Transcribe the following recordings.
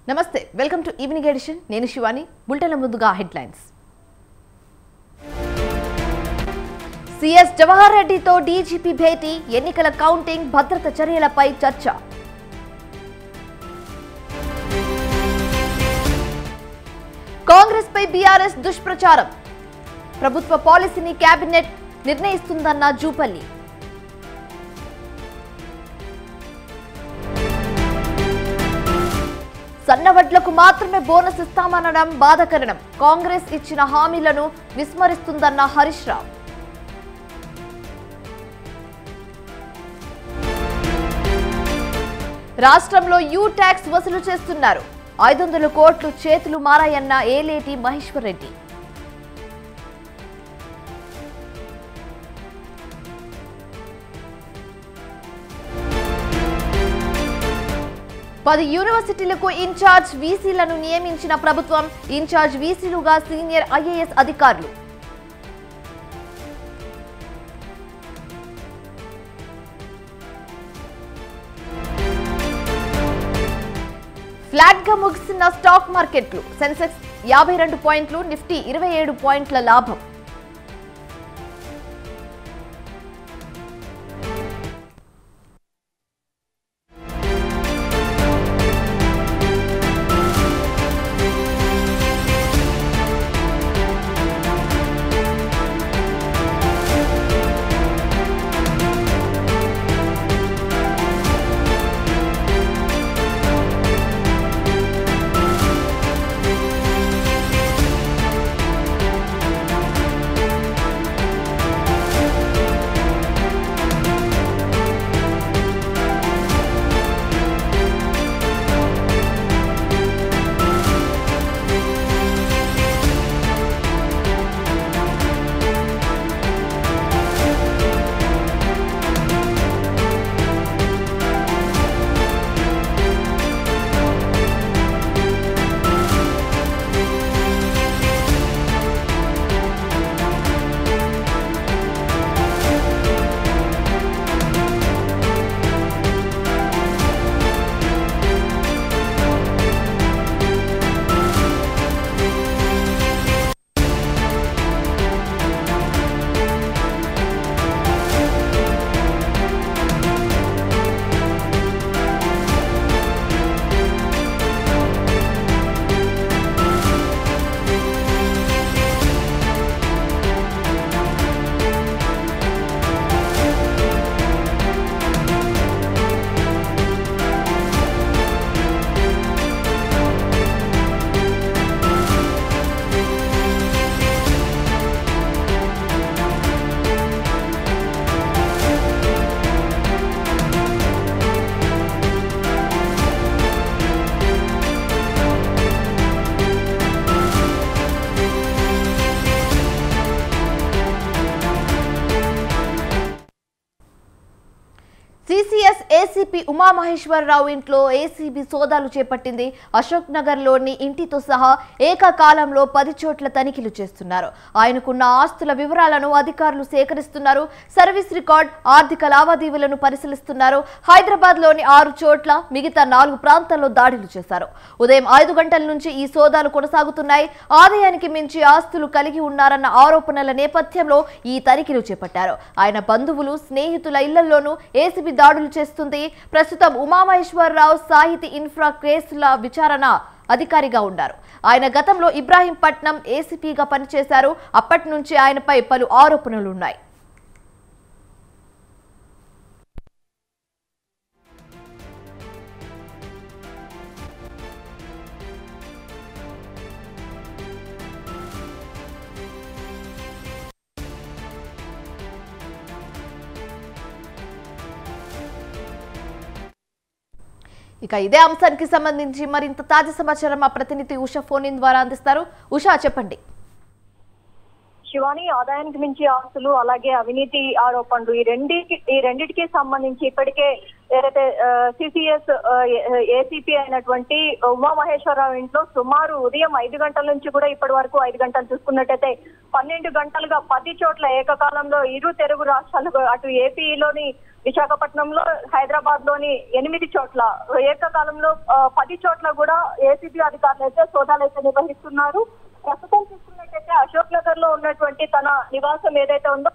నమస్తే welcome to evening edition నేను Shivani bulletin ముందుగా హెడ్లైన్స్ సిఎస్ జవహర్ రెడ్డితో డీజీపీ భేటీ ఎన్నికల కౌంటింగ్ భద్రత చర్యలపై చర్చ కాంగ్రెస్ పై బీఆర్ఎస్ దుష్ప్రచారం ప్రభుత్వ పాలసీని కేబినెట్ నిర్ణయిస్తుందన్న జూపల్లి సన్నవడ్లకు మాత్రమే బోనస్ ఇస్తామనడం బాధాకరం కాంగ్రెస్ ఇచ్చిన హామీలను విస్మరిస్తుందన్న హరీష్ రావు రాష్ట్రంలో యూ ట్యాక్స్ వసూలు చేస్తున్నారు 500 కోట్లు చేతులు మారాయన్న ఏలేటి మహేశ్వర్ రెడ్డి పది యూనివర్సిటీలకు ఇన్ఛార్జ్ వీసీలను నియమించిన ప్రభుత్వం ఇన్ఛార్జ్ వీసీలుగా సీనియర్ ఐఏఎస్ అధికారులు ఫ్లాట్ గా ముగిసిన స్టాక్ మార్కెట్లు సెన్సెక్స్ 52 పాయింట్లు నిఫ్టీ 27 పాయింట్ల లాభం సిసిఎస్ ఏసీపీ ఉమామహేశ్వరరావు ఇంట్లో ఏసీబీ సోదాలు చేపట్టింది అశోక్ నగర్ లోని ఇంటితో సహా ఏకకాలంలో 10 చోట్ల తనిఖీలు చేస్తున్నారు ఆయనకున్న ఆస్తుల వివరాలను అధికారులు సేకరిస్తున్నారు సర్వీస్ రికార్డ్ ఆర్థిక లావాదేవీలను పరిశీలిస్తున్నారు హైదరాబాద్ లోని 6 చోట్ల మిగతా 4 ప్రాంతాల్లో దాడులు చేశారు ఉదయం 5 గంటల నుంచి ఈ సోదాలు కొనసాగుతున్నాయి ఆదాయానికి మించి ఆస్తులు కలిగి ఉన్నారన్న ఆరోపణల నేపథ్యంలో ఈ తనిఖీలు చేపట్టారు ఆయన బంధువులు స్నేహితుల ఇళ్లలోనూ ఏసీబీ దాడులు చేస్తుంది ప్రస్తుతం ఉమామహేశ్వరరావు సాహితీ ఇన్ఫ్రా కేసుల విచారణ అధికారిగా ఉన్నారు ఆయన గతంలో ఇబ్రాహీంపట్నం ఏసీపీగా పనిచేశారు అప్పటి నుంచి ఆయనపై పలు ఆరోపణలున్నాయి ఇక ఇదే అంశానికి సంబంధించి మరింత తాజా సమాచారం మా ప్రతినిధి ఉషా ఫోన్ ఇన్ ద్వారా అందిస్తారు ఉషా చెప్పండి శివాని, ఆదాయానికి మించి ఆస్తులు అలాగే అవినీతి ఆరోపణలు ఈ రెండింటికి సంబంధించి ఇప్పటికే ఏదైతే సిసిఎస్ ఏసీపీ అయినటువంటి ఉమామహేశ్వరరావు ఇంట్లో సుమారు ఉదయం 5 గంటల నుంచి కూడా ఇప్పటి వరకు 5 గంటలు చూసుకున్నట్టయితే 12 గంటలుగా 10 చోట్ల ఏకకాలంలో ఇరు తెలుగు రాష్ట్రాలు అటు ఏపీలోని విశాఖపట్నంలో, హైదరాబాద్ లోని 8 చోట్ల ఏకకాలంలో 10 చోట్ల కూడా ఏసీబీ అధికారులు అయితే సోదాలు అయితే నిర్వహిస్తున్నారు. ప్రస్తుతం చూసుకున్నట్టయితే అశోక్ నగర్ లో ఉన్నటువంటి తన నివాసం ఏదైతే ఉందో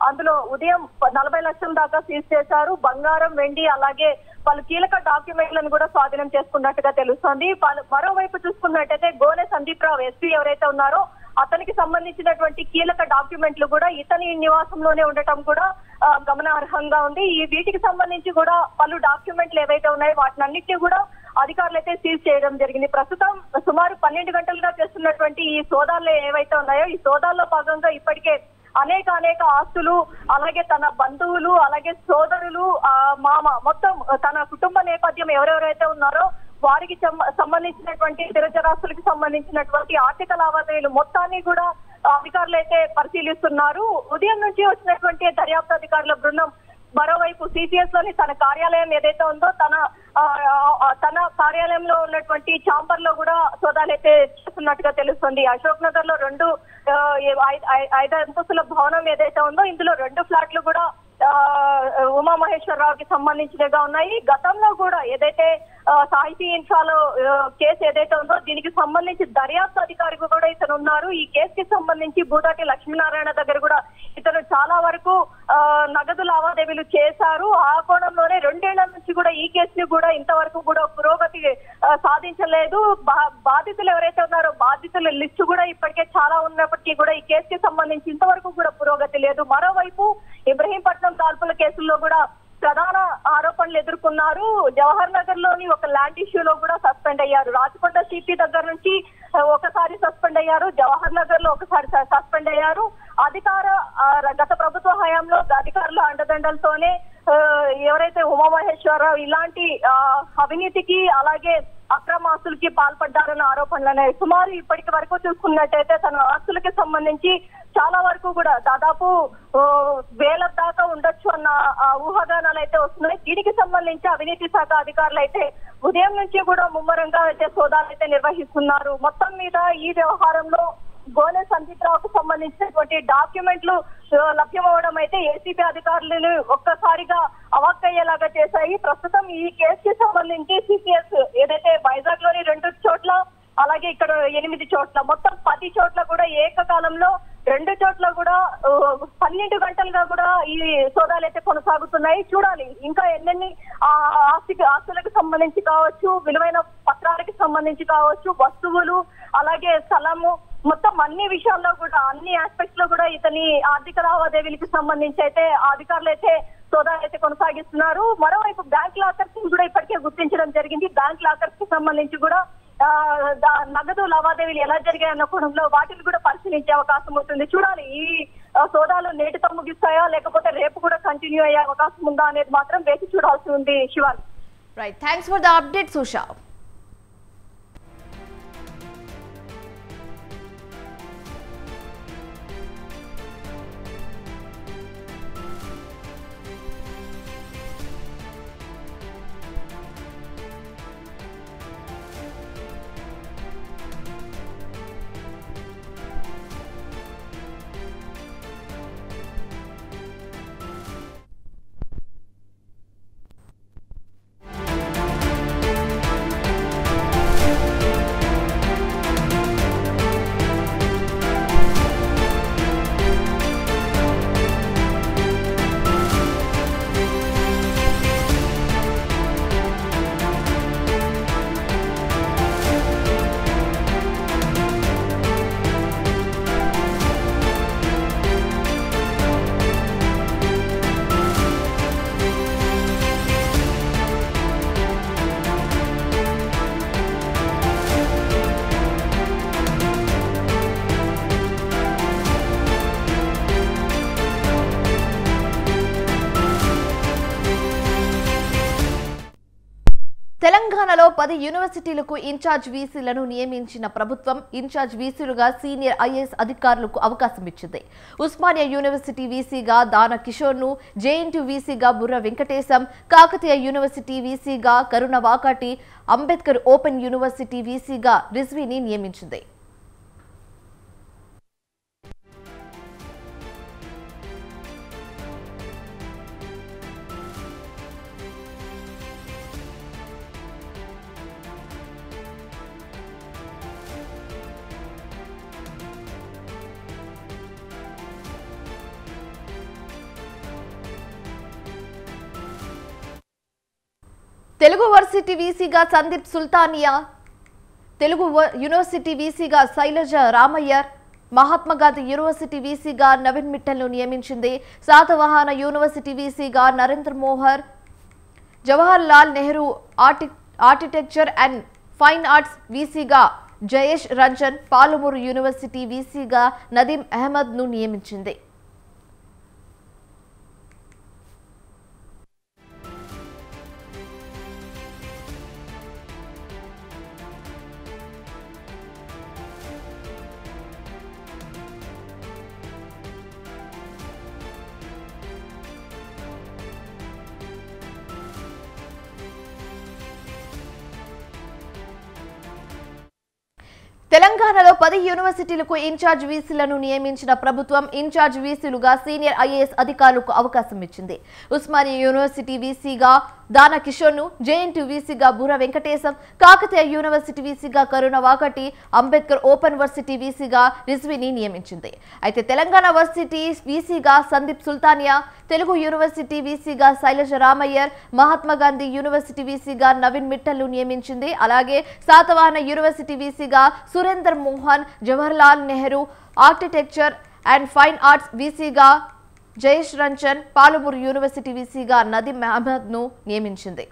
అందులో ఉదయం 40 లక్షల దాకా సీజ్ చేశారు. బంగారం, వెండి అలాగే పలు కీలక డాక్యుమెంట్లను కూడా స్వాధీనం చేసుకున్నట్టుగా తెలుస్తోంది. మరోవైపు చూసుకున్నట్టయితే గోనె సందీప్ రావు ఎస్పీ ఎవరైతే ఉన్నారో అతనికి సంబంధించినటువంటి కీలక డాక్యుమెంట్లు కూడా ఇతని నివాసంలోనే ఉండటం కూడా గమనార్హంగా ఉంది. వీటికి సంబంధించి కూడా పలు డాక్యుమెంట్లు ఏవైతే ఉన్నాయో వాటిని అన్నిటినీ కూడా అధికారులు అయితే సీజ్ చేయడం జరిగింది. ప్రస్తుతం సుమారు 12 గంటలుగా చేస్తున్నటువంటి ఈ సోదాలు ఏవైతే ఉన్నాయో ఈ సోదాల్లో భాగంగా ఇప్పటికే అనేక ఆస్తులు అలాగే తన బంధువులు అలాగే సోదరులు మామ మొత్తం తన కుటుంబ నేపథ్యం ఎవరెవరైతే ఉన్నారో వారికి సంబంధించినటువంటి స్థిరచరాస్తులకు సంబంధించినటువంటి ఆర్థిక లావాదేవీలు మొత్తాన్ని కూడా అధికారులు అయితే పరిశీలిస్తున్నారు. ఉదయం నుంచి వచ్చినటువంటి దర్యాప్తు అధికారుల బృందం మరోవైపు సిసిఎస్ లోని తన కార్యాలయం ఏదైతే ఉందో తన కార్యాలయంలో ఉన్నటువంటి ఛాంబర్ లో కూడా సోదాలు అయితే చేస్తున్నట్టుగా తెలుస్తుంది. అశోక్ నగర్ లో 5 అంతస్తుల భవనం ఏదైతే ఉందో ఇందులో 2 ఫ్లాట్లు కూడా ఉమామహేశ్వరరావుకి సంబంధించినగా ఉన్నాయి. గతంలో కూడా ఏదైతే సాహితీ ఇన్ఫాలో కేసు ఏదైతే ఉందో దీనికి సంబంధించి దర్యాప్తు అధికారికి కూడా ఇతను ఉన్నారు. ఈ కేసుకి సంబంధించి భూదాటి లక్ష్మీనారాయణ దగ్గర కూడా ఇతను చాలా వరకు నగదు లావాదేవీలు చేశారు. ఆ కోణంలోనే 2 ఏళ్ల నుంచి కూడా ఈ కేసుని కూడా ఇంతవరకు కూడా పురోగతి సాధించలేదు. బాధితులు ఎవరైతే ఉన్నారో బాధితుల లిస్టు కూడా ఇప్పటికే చాలా ఉన్నప్పటికీ కూడా ఈ కేసుకి సంబంధించి ఇంతవరకు కూడా పురోగతి లేదు. మరోవైపు ఇబ్రహీంపట్నం కాల్పుల కేసుల్లో కూడా ప్రధాన ఆరోపణలు ఎదుర్కొన్నారు. జవహర్ నగర్ లోని ఒక ల్యాండ్ ఇష్యూలో కూడా సస్పెండ్ అయ్యారు. రాచకొండ సిపి దగ్గర నుంచి ఒకసారి సస్పెండ్ అయ్యారు, జవహర్ నగర్ లో ఒకసారి సస్పెండ్ అయ్యారు. గత ప్రభుత్వ హయాంలో అధికారుల అండదండలతోనే ఎవరైతే ఉమామహేశ్వరరావు ఇలాంటి అవినీతికి అలాగే అక్రమ ఆస్తులకి పాల్పడ్డారన్న ఆరోపణలు సుమారు ఇప్పటికి వరకు చూసుకున్నట్టయితే తన ఆస్తులకి సంబంధించి చాలా వరకు కూడా దాదాపు 1000 దాకా ఉండొచ్చు అన్న ఊహాగానాలు అయితే వస్తున్నాయి. దీనికి సంబంధించి అవినీతి శాఖ అధికారులు అయితే ఉదయం నుంచి కూడా ముమ్మరంగా అయితే సోదాలు అయితే నిర్వహిస్తున్నారు. మొత్తం మీద ఈ వ్యవహారంలో గోనె సందీప్ రావుకు సంబంధించినటువంటి డాక్యుమెంట్లు లభ్యమవడం అయితే ఏసీబీ అధికారులను ఒక్కసారిగా అవాక్కయ్యేలాగా చేశాయి. ప్రస్తుతం ఈ కేసుకి సంబంధించి సిసిఎస్ ఏదైతే వైజాగ్ లోని 2 చోట్ల అలాగే ఇక్కడ 8 చోట్ల మొత్తం 10 చోట్ల కూడా ఏకకాలంలో 2 చోట్ల కూడా 12 గంటలుగా కూడా ఈ సోదాలు అయితే కొనసాగుతున్నాయి. చూడాలి ఇంకా ఎన్నెన్ని ఆస్తులకు సంబంధించి కావచ్చు, విలువైన పత్రాలకు సంబంధించి కావచ్చు, వస్తువులు అలాగే స్థలము మొత్తం అన్ని విషయాల్లో కూడా అన్ని ఆస్పెక్ట్స్ లో కూడా ఇతని ఆర్థిక లావాదేవీలకు సంబంధించి అయితే అధికారులు అయితే సోదాలు అయితే కొనసాగిస్తున్నారు. మరోవైపు బ్యాంక్ లాకర్స్ కూడా ఇప్పటికే గుర్తించడం జరిగింది. బ్యాంక్ లాకర్స్ కి సంబంధించి కూడా నగదు లావాదేవీలు ఎలా జరిగాయన్న కోణంలో వాటిని కూడా పరిశీలించే అవకాశం ఉంటుంది. చూడాలి ఈ సోదాలు నేటితో ముగిస్తాయా లేకపోతే రేపు కూడా కంటిన్యూ అయ్యే అవకాశం ఉందా అనేది మాత్రం వేచి చూడాల్సి ఉంది. Shivan, right, thanks for the update Susha. తెలంగాణలో 10 యూనివర్సిటీలకు ఇన్ఛార్జ్ వీసీలను నియమించిన ప్రభుత్వం ఇన్ఛార్జ్ వీసీలుగా సీనియర్ ఐఏఎస్ అధికారులకు అవకాశం ఇచ్చింది. ఉస్మానియా యూనివర్సిటీ వీసీగా దాన కిషోర్ను, జేఎన్టీయూ వీసీగా బుర్ర వెంకటేశం, కాకతీయ యూనివర్సిటీ వీసీగా కరుణ వాకాటి, అంబేద్కర్ ఓపెన్ యూనివర్సిటీ వీసీగా రిజ్వీని నియమించింది. తెలుగు వర్సిటీ వీసీగా సందీప్ సుల్తానియా, తెలుగు యూనివర్సిటీ వీసీగా శైలజ రామయ్యర్, మహాత్మాగాంధీ యూనివర్సిటీ వీసీగా నవీన్ మిట్టల్ను నియమించింది. శాతవాహన యూనివర్సిటీ వీసీగా Narendra Mohar, Jawahar Lal Nehru architecture and fine arts వీసీగా జయేష్ రంజన్, పాలమూరు యూనివర్సిటీ వీసీగా నదీం అహ్మద్ను నియమించింది. తెలంగాణలో 10 యూనివర్సిటీలకు ఇన్ఛార్జ్ వీసీలను నియమించిన ప్రభుత్వం ఇన్ఛార్జ్ వీసీలుగా సీనియర్ ఐఏఎస్ అధికారులకు అవకాశం ఇచ్చింది. ఉస్మానియా యూనివర్సిటీ వీసీగా దాన కిషోర్ను, జేఎన్టీయూ వీసీగా బుర్ర వెంకటేశం, కాకతీయ యూనివర్సిటీ వీసీగా కరుణ వాకటి, అంబేద్కర్ ఓపెన్ యూనివర్సిటీ వీసీగా రిజ్వీని నియమించింది. అయితే తెలంగాణ వర్సిటీ వీసీగా సందీప్ సుల్తానియా, తెలుగు యూనివర్సిటీ వీసీగా శైలజ రామయ్యర్, మహాత్మాగాంధీ యూనివర్సిటీ వీసీగా నవీన్ మిట్టల్ను నియమించింది. అలాగే శాతవాహన యూనివర్సిటీ వీసీగా Surender Mohan, Jawahar Lal Nehru architecture and fine arts వీసీగా జయేష్ రంజన్, పాలమూరు యూనివర్సిటీ వీసీగా నదీం అహ్మద్ను నియమించింది.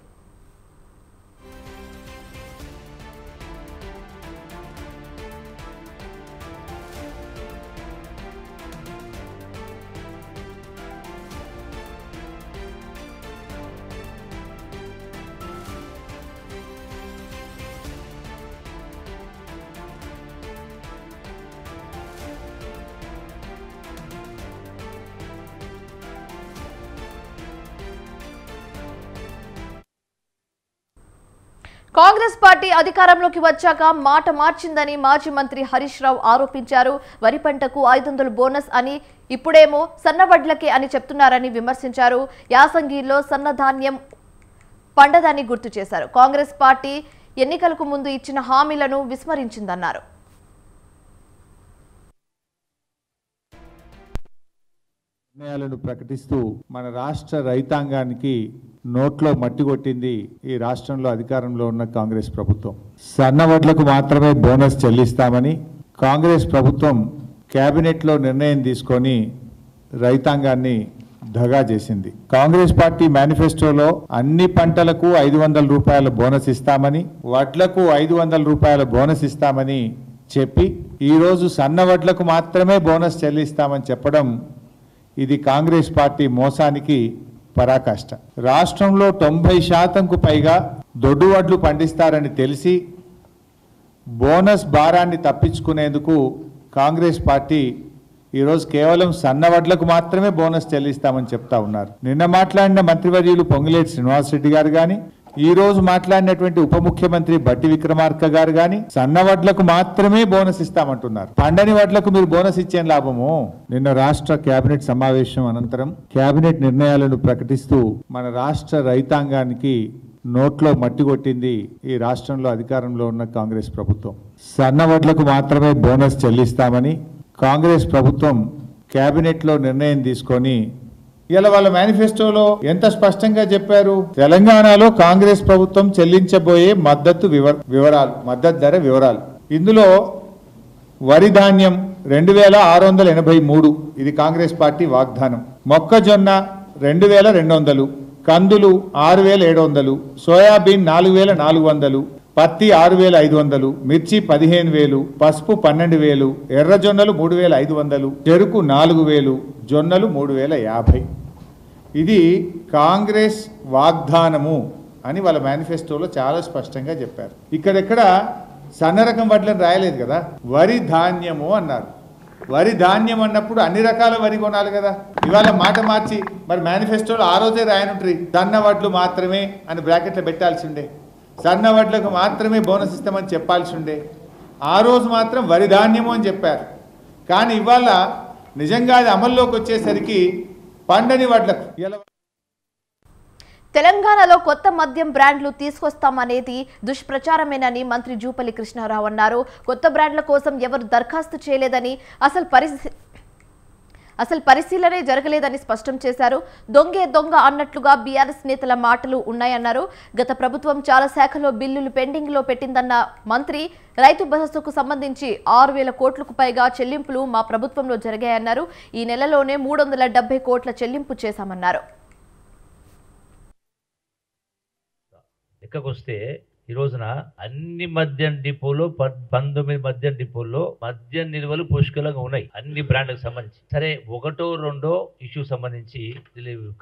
కాంగ్రెస్ పార్టీ అధికారంలోకి వచ్చాక మాట మార్చిందని మాజీ మంత్రి హరీష్ రావు ఆరోపించారు. వరి పంటకు 500 బోనస్ అని ఇప్పుడేమో సన్నవడ్లకే అని చెప్తున్నారని విమర్శించారు. యాసంగిలో సన్నధాన్యం పండదని గుర్తు చేశారు. కాంగ్రెస్ పార్టీ ఎన్నికలకు ముందు ఇచ్చిన హామీలను విస్మరించిందన్నారు. నిర్ణయాలను ప్రకటిస్తూ మన రాష్ట్ర రైతాంగానికి నోట్లో మట్టి కొట్టింది ఈ రాష్ట్రంలో అధికారంలో ఉన్న కాంగ్రెస్ ప్రభుత్వం. సన్నవడ్లకు మాత్రమే బోనస్ చెల్లిస్తామని కాంగ్రెస్ ప్రభుత్వం కేబినెట్లో నిర్ణయం తీసుకొని రైతాంగాన్ని దగా చేసింది. కాంగ్రెస్ పార్టీ మేనిఫెస్టోలో అన్ని పంటలకు 500 రూపాయల బోనస్ ఇస్తామని, వడ్లకు 500 రూపాయల బోనస్ ఇస్తామని చెప్పి ఈరోజు సన్నవడ్లకు మాత్రమే బోనస్ చెల్లిస్తామని చెప్పడం ఇది కాంగ్రెస్ పార్టీ మోసానికి పరాకాష్ట. రాష్ట్రంలో 90% పైగా దొడ్డు వడ్లు పండిస్తారని తెలిసి బోనస్ భారాన్ని తప్పించుకునేందుకు కాంగ్రెస్ పార్టీ ఈరోజు కేవలం సన్నవడ్లకు మాత్రమే బోనస్ చెల్లిస్తామని చెప్తా ఉన్నారు. నిన్న మాట్లాడిన మంత్రివర్యులు పొంగులేటి శ్రీనివాసరెడ్డి గారు కానీ, ఈ రోజు మాట్లాడినటువంటి ఉప ముఖ్యమంత్రి బట్టి విక్రమార్క గారు కానీ సన్నవడ్లకు మాత్రమే బోనస్ ఇస్తామంటున్నారు. పండని వడ్లకు మీరు బోనస్ ఇచ్చేం లాభము? నిన్న రాష్ట్ర కేబినెట్ సమావేశం అనంతరం కేబినెట్ నిర్ణయాలను ప్రకటిస్తూ మన రాష్ట్ర రైతాంగానికి నోట్లో మట్టి కొట్టింది ఈ రాష్ట్రంలో అధికారంలో ఉన్న కాంగ్రెస్ ప్రభుత్వం. సన్నవడ్లకు మాత్రమే బోనస్ చెల్లిస్తామని కాంగ్రెస్ ప్రభుత్వం కేబినెట్లో నిర్ణయం తీసుకొని ఇలా వాళ్ళ మేనిఫెస్టోలో ఎంత స్పష్టంగా చెప్పారు. తెలంగాణలో కాంగ్రెస్ ప్రభుత్వం చెల్లించబోయే మద్దతు ధర వివరాలు. ఇందులో వరి ధాన్యం 2683, ఇది కాంగ్రెస్ పార్టీ వాగ్దానం. మొక్కజొన్న 2200, కందులు 6700, సోయాబీన్ 4400, పత్తి 6500, మిర్చి 15000, పసుపు 12000, ఎర్రజొన్నలు 3500, చెరుకు 4000, జొన్నలు 3050. ఇది కాంగ్రెస్ వాగ్దానము అని వాళ్ళ మేనిఫెస్టోలో చాలా స్పష్టంగా చెప్పారు. ఇక్కడెక్కడ సన్న రకం వడ్లను రాయలేదు కదా, వరి ధాన్యము అన్నారు. వరి ధాన్యం అన్నప్పుడు అన్ని రకాల వరి కొనాలి కదా. ఇవాళ మాట మార్చి మరి మేనిఫెస్టోలో ఆ రోజే రాయనుంటారు సన్న వడ్లు మాత్రమే అని బ్రాకెట్లో పెట్టాల్సి ఉండే, సన్న వడ్లకు మాత్రమే బోనస్ ఇస్తామని చెప్పాల్సి ఉండే. ఆ రోజు మాత్రం వరి ధాన్యము అని చెప్పారు. కానీ ఇవాళ నిజంగా అది అమల్లోకి వచ్చేసరికి పండని వడ్లకు తెలంగాణలో కొత్త మద్యం బ్రాండ్లు తీసుకొస్తామనేది దుష్ప్రచారమేనని మంత్రి జూపల్లి కృష్ణారావు అన్నారు. కొత్త బ్రాండ్ల కోసం ఎవరు దరఖాస్తు చేయలేదని, అసలు పరిశీలనే జరగలేదని స్పష్టం చేశారు. దొంగే దొంగ అన్నట్లుగా బీఆర్ఎస్ నేతల మాటలు ఉన్నాయన్నారు. గత ప్రభుత్వం చాలా శాఖలో బిల్లులు పెండింగ్ లో పెట్టిందన్న మంత్రి రైతు భరోసాకు సంబంధించి 6,000 కోట్లకు పైగా చెల్లింపులు మా ప్రభుత్వంలో జరిగాయన్నారు. ఈ నెలలోనే 370 కోట్ల చెల్లింపు చేశామన్నారు. లెక్కకొస్తే ఈ రోజున అన్ని మద్యం డిపోలో 19 మద్యం డిపోల్లో మద్యం నిల్వలు పుష్కలంగా ఉన్నాయి అన్ని బ్రాండ్లకు సంబంధించి. సరే, ఒకటో రెండో ఇష్యూ సంబంధించి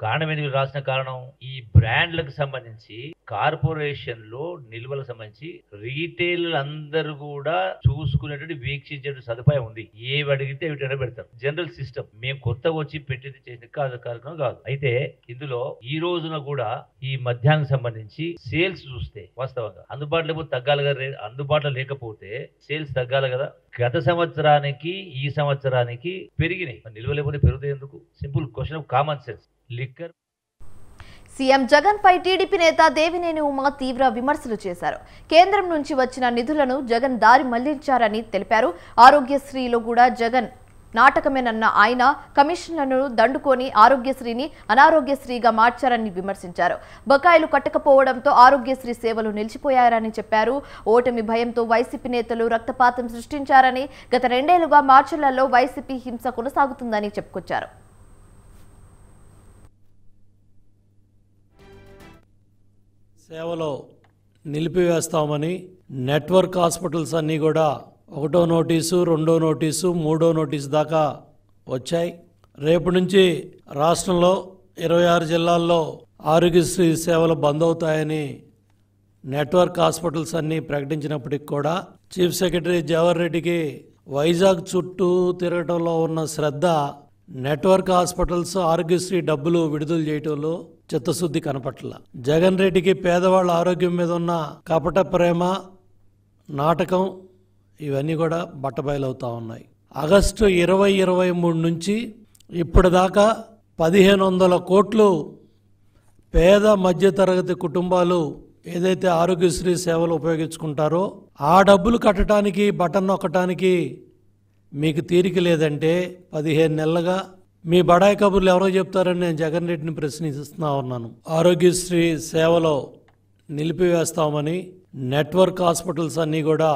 కారణం ఎందుకు రాసిన కారణం, ఈ బ్రాండ్లకు సంబంధించి కార్పొరేషన్ లో నిల్వలకు సంబంధించి రీటైల్ అందరూ కూడా చూసుకునేటువంటి వీక్షించే సదుపాయం ఉంది. ఏవి అడిగితే వీటి పెడతారు. General system. మేము కొత్తగా వచ్చి పెట్టింది చేసిన కార్యక్రమం కాదు. అయితే ఇందులో ఈ రోజున కూడా ఈ మద్యానికి సంబంధించి సేల్స్ చూస్తే వాస్తవంగా అందుబాటులో తగ్గాలి కదా, అందుబాటులో లేకపోతే సేల్స్ తగ్గాలి కదా. గత సంవత్సరానికి ఈ సంవత్సరానికి పెరిగినాయి, నిల్వ లేకపోతే పెరుగుతాయి ఎందుకు? Simple question of common sense. Liquor CM Jagan పై టీడీపీ నేత దేవినేని ఉమా తీవ్ర విమర్శలు చేశారు. కేంద్రం నుంచి వచ్చిన నిధులను జగన్ దారి మళ్లించారని తెలిపారు. ఆరోగ్యశ్రీలో కూడా జగన్ నాటకమేనన్న ఆయన కమిషన్లను దండుకొని ఆరోగ్యశ్రీని అనారోగ్యశ్రీగా మార్చారని విమర్శించారు. బకాయిలు కట్టకపోవడంతో ఆరోగ్యశ్రీ సేవలు నిలిచిపోయారని చెప్పారు. ఓటమి భయంతో వైసీపీ నేతలు రక్తపాతం సృష్టించారని, గత 2 ఏళ్లుగా మార్చిలలో వైసీపీ హింస కొనసాగుతుందని చెప్పుకొచ్చారు. సేవలో నిలిపివేస్తామని నెట్వర్క్ హాస్పిటల్స్ అన్నీ కూడా 1వ నోటీసు, 2వ నోటీసు, 3వ నోటీసు దాకా వచ్చాయి. రేపు నుంచి రాష్ట్రంలో 26 జిల్లాల్లో ఆరోగ్యశ్రీ సేవలు బంద్ అవుతాయని నెట్వర్క్ హాస్పిటల్స్ అన్నీ ప్రకటించినప్పటికి కూడా చీఫ్ సెక్రటరీ జవహర్ రెడ్డికి వైజాగ్ చుట్టూ తిరగటంలో ఉన్న శ్రద్ధ నెట్వర్క్ హాస్పిటల్స్ ఆరోగ్యశ్రీ డబ్బులు విడుదల చేయటంలో చిత్తశుద్ధి కనపట్ల. జగన్ రెడ్డికి పేదవాళ్ళ ఆరోగ్యం మీద ఉన్న కపట ప్రేమ, నాటకం ఇవన్నీ కూడా బట్టబయలవుతా ఉన్నాయి. ఆగస్టు 2023 నుంచి ఇప్పటిదాకా 1,500 కోట్లు పేద మధ్యతరగతి కుటుంబాలు ఏదైతే ఆరోగ్యశ్రీ సేవలు ఉపయోగించుకుంటారో ఆ డబ్బులు కట్టడానికి, బటన్ నొక్కటానికి మీకు తీరిక లేదంటే 15 నెలలుగా మీ బడాయి కబుర్లు ఎవరో చెప్తారని నేను జగన్ రెడ్డిని ప్రశ్నిస్తున్నా ఉన్నాను. ఆరోగ్యశ్రీ సేవలో నిలిపివేస్తామని నెట్వర్క్ హాస్పిటల్స్ అన్నీ కూడా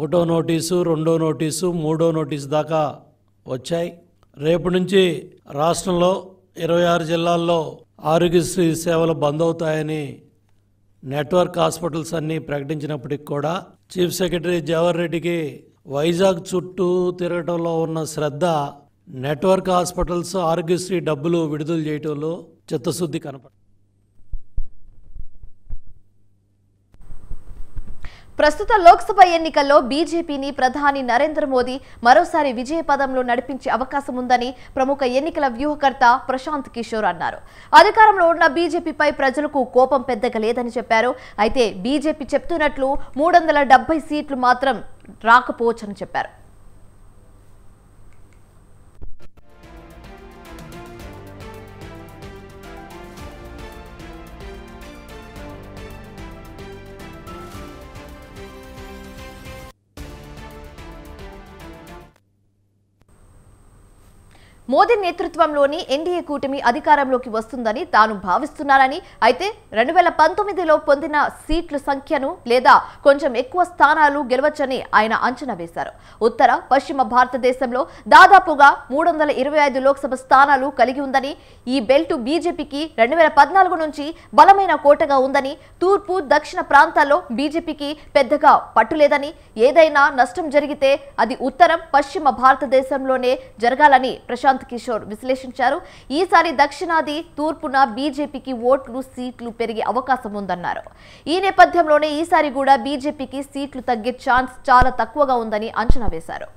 1వ నోటీసు, 2వ నోటీసు, 3వ నోటీసు దాకా వచ్చాయి. రేపు నుంచి రాష్ట్రంలో 26 జిల్లాల్లో ఆరోగ్యశ్రీ సేవలు బంద్ అవుతాయని నెట్వర్క్ హాస్పిటల్స్ అన్నీ ప్రకటించినప్పటికి కూడా చీఫ్ సెక్రటరీ జవహర్ రెడ్డికి వైజాగ్ చుట్టూ తిరగటంలో ఉన్న శ్రద్ధ నెట్వర్క్ హాస్పిటల్స్ ఆరోగ్యశ్రీ డబ్బులు విడుదల చేయటంలో చిత్తశుద్ధి కనపడ. ప్రస్తుత లోక్సభ ఎన్నికల్లో బీజేపీని ప్రధాని నరేంద్ర మోదీ మరోసారి విజయ పదంలో నడిపించే అవకాశం ఉందని ప్రముఖ ఎన్నికల వ్యూహకర్త ప్రశాంత్ కిషోర్ అన్నారు. అధికారంలో ఉన్న బీజేపీపై ప్రజలకు కోపం పెద్దగా లేదని చెప్పారు. అయితే బీజేపీ చెప్తున్నట్లు 370 సీట్లు మాత్రం రాకపోవచ్చని చెప్పారు. మోదీ నేతృత్వంలోని ఎన్డీఏ కూటమి అధికారంలోకి వస్తుందని తాను భావిస్తున్నానని, అయితే 2019లో పొందిన సీట్ల సంఖ్యను లేదా కొంచెం ఎక్కువ స్థానాలు గెలవచ్చని ఆయన అంచనా వేశారు. ఉత్తర పశ్చిమ భారతదేశంలో దాదాపుగా 325 లోక్సభ స్థానాలు కలిగి ఉందని, ఈ బెల్టు బీజేపీకి 2014 నుంచి బలమైన కోటగా ఉందని, తూర్పు దక్షిణ ప్రాంతాల్లో బీజేపీకి పెద్దగా పట్టులేదని, ఏదైనా నష్టం జరిగితే అది ఉత్తరం పశ్చిమ భారతదేశంలోనే జరగాలని ప్రశాంత్ ప్రశాంత్ కిషోర్ విశ్లేషించారు. ఈసారి దక్షిణాది తూర్పున బీజేపీకి ఓట్లు సీట్లు పెరిగే అవకాశం ఉందన్నారు. ఈ నేపథ్యంలోనే ఈసారి కూడా బీజేపీకి సీట్లు తగ్గే ఛాన్స్ చాలా తక్కువగా ఉందని అంచనా వేశారు.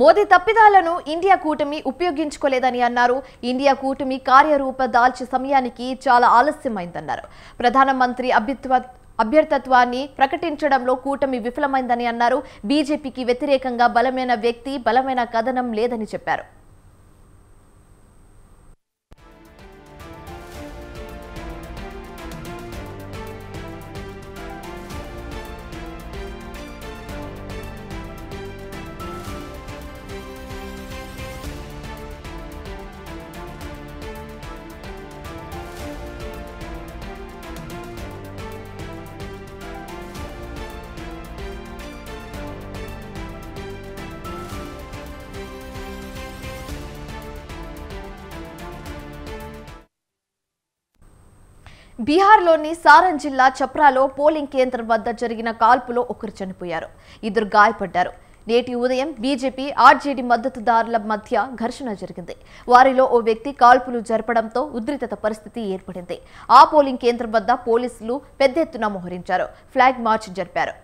మోదీ తప్పిదాలను ఇండియా కూటమి ఉపయోగించుకోలేదని అన్నారు. ఇండియా కూటమి కార్యరూప దాల్చే సమయానికి చాలా ఆలస్యమైందన్నారు. ప్రధానమంత్రి అభ్యర్థత్వాన్ని ప్రకటించడంలో కూటమి విఫలమైందని అన్నారు. బీజేపీకి వ్యతిరేకంగా బలమైన వ్యక్తి, బలమైన కథనం లేదని చెప్పారు. బీహార్లోని సారన్ జిల్లా చప్రాలో పోలింగ్ కేంద్రం వద్ద జరిగిన కాల్పులో ఒకరు చనిపోయారు, 2 గాయపడ్డారు. నేటి ఉదయం బీజేపీ ఆర్జేడీ మద్దతుదారుల మధ్య ఘర్షణ జరిగింది. వారిలో ఓ వ్యక్తి కాల్పులు జరపడంతో ఉద్రిక్తత పరిస్థితి ఏర్పడింది. ఆ పోలింగ్ కేంద్రం వద్ద పోలీసులు పెద్ద ఎత్తున మోహరించారు, ఫ్లాగ్ మార్చ్ జరిపారు.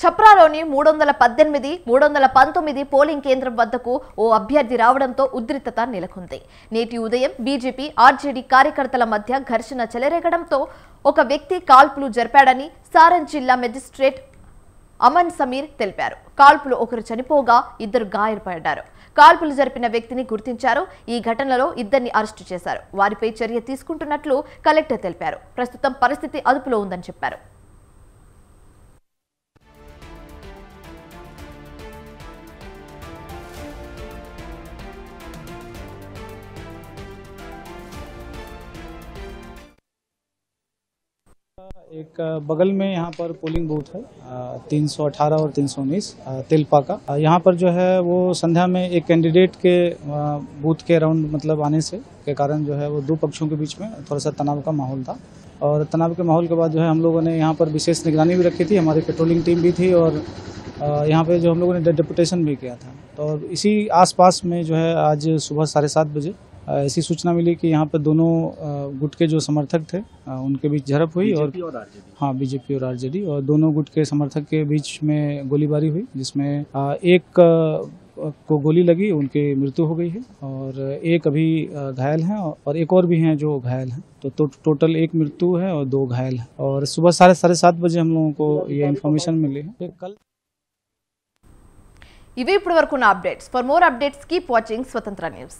ఛప్రాలోని 318, 319 పోలింగ్ కేంద్రం వద్దకు ఓ అభ్యర్థి రావడంతో ఉద్రిక్తత నెలకొంది. నేటి ఉదయం బీజేపీ ఆర్జేడీ కార్యకర్తల మధ్య ఘర్షణ చెలరేగడంతో ఒక వ్యక్తి కాల్పులు జరిపాడని సారన్ జిల్లా మెజిస్ట్రేట్ అమన్ సమీర్ తెలిపారు. కాల్పులు ఒకరు చనిపోగా 2 గాయపడ్డారు. కాల్పులు జరిపిన వ్యక్తిని గుర్తించారు. ఈ ఘటనలో 2ని అరెస్టు చేశారు. వారిపై చర్య తీసుకుంటున్నట్లు కలెక్టర్ తెలిపారు. ప్రస్తుతం పరిస్థితి అదుపులో ఉందని చెప్పారు. एक बगल में यहाँ पर पोलिंग बूथ है 318 और 319 तेलपा का। यहाँ पर जो है वो संध्या में एक कैंडिडेट के बूथ के राउंड मतलब आने से के कारण जो है वो 2 पक्षों के बीच में थोड़ा सा तनाव का माहौल था। और तनाव के माहौल के बाद जो है हम लोगों ने यहाँ पर विशेष निगरानी भी रखी थी, हमारी पेट्रोलिंग टीम भी थी और यहाँ पे जो हम लोगों ने डेपुटेशन भी किया था। तो इसी आसपास में जो है आज सुबह 7:30 बजे ऐसी सूचना मिली कि यहाँ पर दोनों गुट के जो समर्थक थे उनके बीच झड़प हुई और हाँ बीजेपी और आरजेडी और दोनों गुट के समर्थक के बीच में गोलीबारी हुई, जिसमें एक को गोली लगी, उनकी मृत्यु हो गई है और एक अभी घायल हैं और एक और भी हैं जो घायल हैं। तो टोटल 1 मृत्यु है और 2 घायल हैं। और सुबह 7:30 बजे हम लोगों को ये इन्फॉर्मेशन मिली है। कल ఇవి ఇప్పటివరకున్న updates. For more updates keep watching Swatantra news.